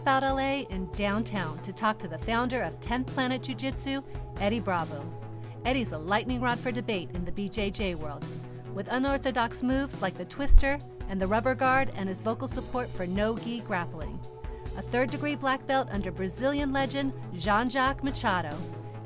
Tap Out LA in downtown to talk to the founder of 10th Planet Jiu-Jitsu, Eddie Bravo. Eddie's a lightning rod for debate in the BJJ world, with unorthodox moves like the twister and the rubber guard, and his vocal support for no-gi grappling. A third-degree black belt under Brazilian legend Jean-Jacques Machado,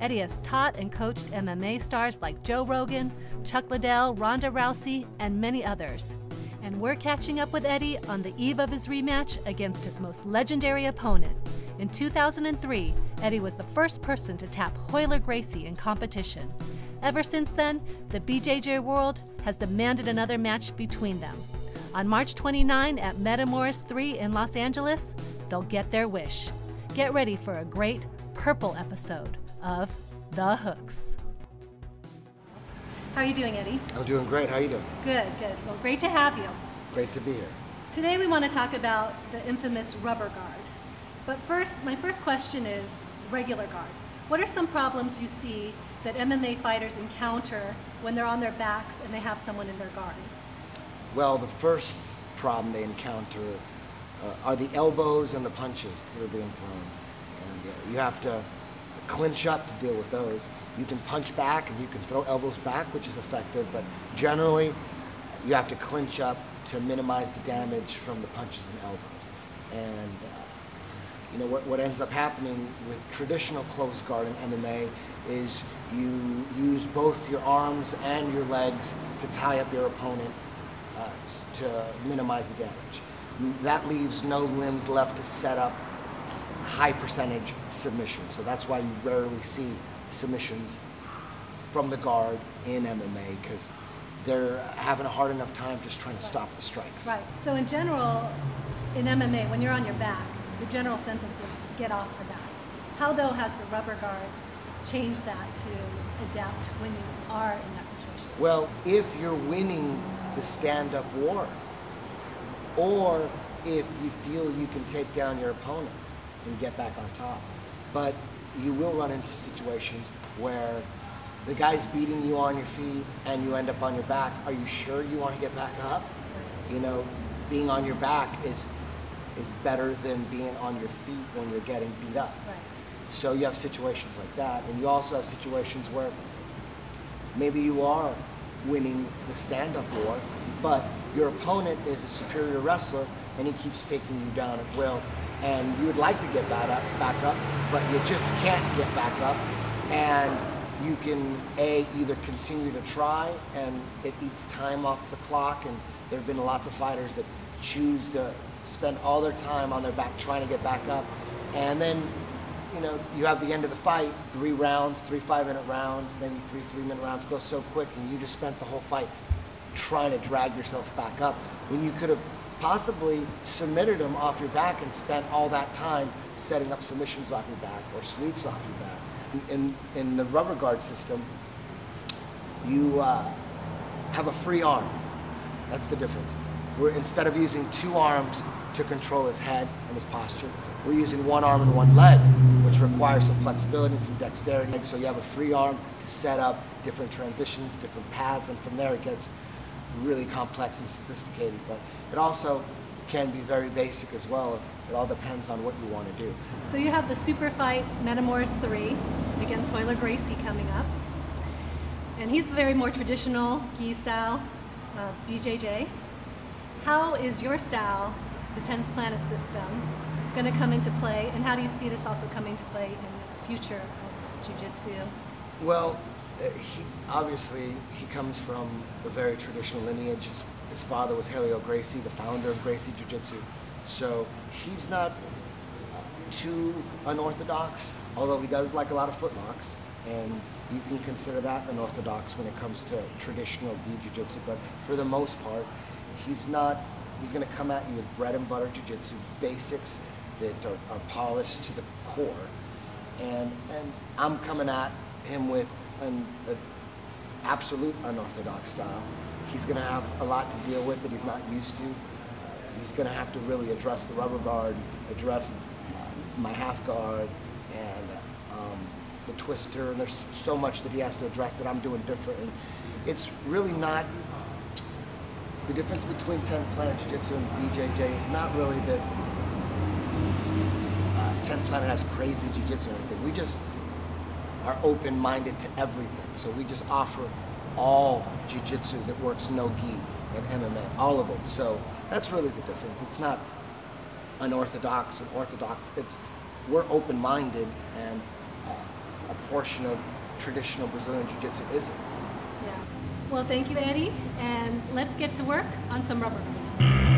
Eddie has taught and coached MMA stars like Joe Rogan, Chuck Liddell, Ronda Rousey, and many others. And we're catching up with Eddie on the eve of his rematch against his most legendary opponent. In 2003, Eddie was the first person to tap Royler Gracie in competition. Ever since then, the BJJ world has demanded another match between them. On March 29 at Metamoris 3 in Los Angeles, they'll get their wish. Get ready for a great purple episode of The Hooks. How are you doing, Eddie? I'm doing great. How are you doing? Good, good. Well, great to have you. Great to be here. Today we want to talk about the infamous rubber guard. But first, my first question is regular guard. What are some problems you see that MMA fighters encounter when they're on their backs and they have someone in their guard? Well, the first problem they encounter are the elbows and the punches that are being thrown. And you have to clinch up to deal with those. You can punch back and you can throw elbows back, which is effective, but generally you have to clinch up to minimize the damage from the punches and elbows. And you know what ends up happening with traditional closed guard in MMA is you use both your arms and your legs to tie up your opponent to minimize the damage. That leaves no limbs left to set up high percentage submissions. So that's why you rarely see submissions from the guard in MMA, because they're having a hard enough time just trying to stop the strikes. Right. So in general, in MMA, when you're on your back, the general sentence is get off the back. How, though, has the rubber guard changed that to adapt when you are in that situation? Well, if you're winning the stand-up war, or if you feel you can take down your opponent and get back on top. But you will run into situations where the guy's beating you on your feet and you end up on your back. Are you sure you want to get back up? You know, being on your back is better than being on your feet when you're getting beat up. Right. So you have situations like that, and you also have situations where maybe you are winning the stand-up war, but your opponent is a superior wrestler and he keeps taking you down at will, and you would like to get back up, but you just can't get back up, and you can either continue to try and it eats time off the clock, and there have been lots of fighters that choose to spend all their time on their back trying to get back up, and then you know, you have the end of the fight, 3 rounds, 3 5-minute rounds, maybe 3 3-minute rounds go so quick, and you just spent the whole fight trying to drag yourself back up when you could have possibly submitted them off your back and spent all that time setting up submissions off your back or sweeps off your back. In the rubber guard system, you have a free arm. That's the difference. Instead of using 2 arms to control his head and his posture, we're using 1 arm and 1 leg, which requires some flexibility and some dexterity. So you have a free arm to set up different transitions, different paths, and from there it gets really complex and sophisticated. But it also can be very basic as well. It all depends on what you want to do. So you have the super fight Metamoris 3 against Royler Gracie coming up. And he's very more traditional, gi style, BJJ. How is your style, the 10th Planet system, going to come into play, and how do you see this also coming to play in the future of Jiu-Jitsu? Well, obviously he comes from a very traditional lineage. His father was Royler Gracie, the founder of Gracie Jiu-Jitsu. So he's not too unorthodox, although he does like a lot of footlocks, and you can consider that unorthodox when it comes to traditional gi Jiu-Jitsu. But for the most part, he's going to come at you with bread and butter Jiu-Jitsu basics that are polished to the core, and I'm coming at him with an absolute unorthodox style. He's going to have a lot to deal with that he's not used to. He's going to have to really address the rubber guard, address my half guard, and the twister, and there's so much that he has to address that I'm doing different. And it's really not, the difference between 10th Planet Jiu-Jitsu and BJJ is not really that 10th Planet has crazy jiu-jitsu or anything. We just are open-minded to everything. So we just offer all jiu-jitsu that works no gi and MMA, all of it. So that's really the difference. It's not unorthodox and orthodox. We're open-minded, and a portion of traditional Brazilian jiu-jitsu isn't. Yeah. Well, thank you, Eddie, and let's get to work on some rubber band.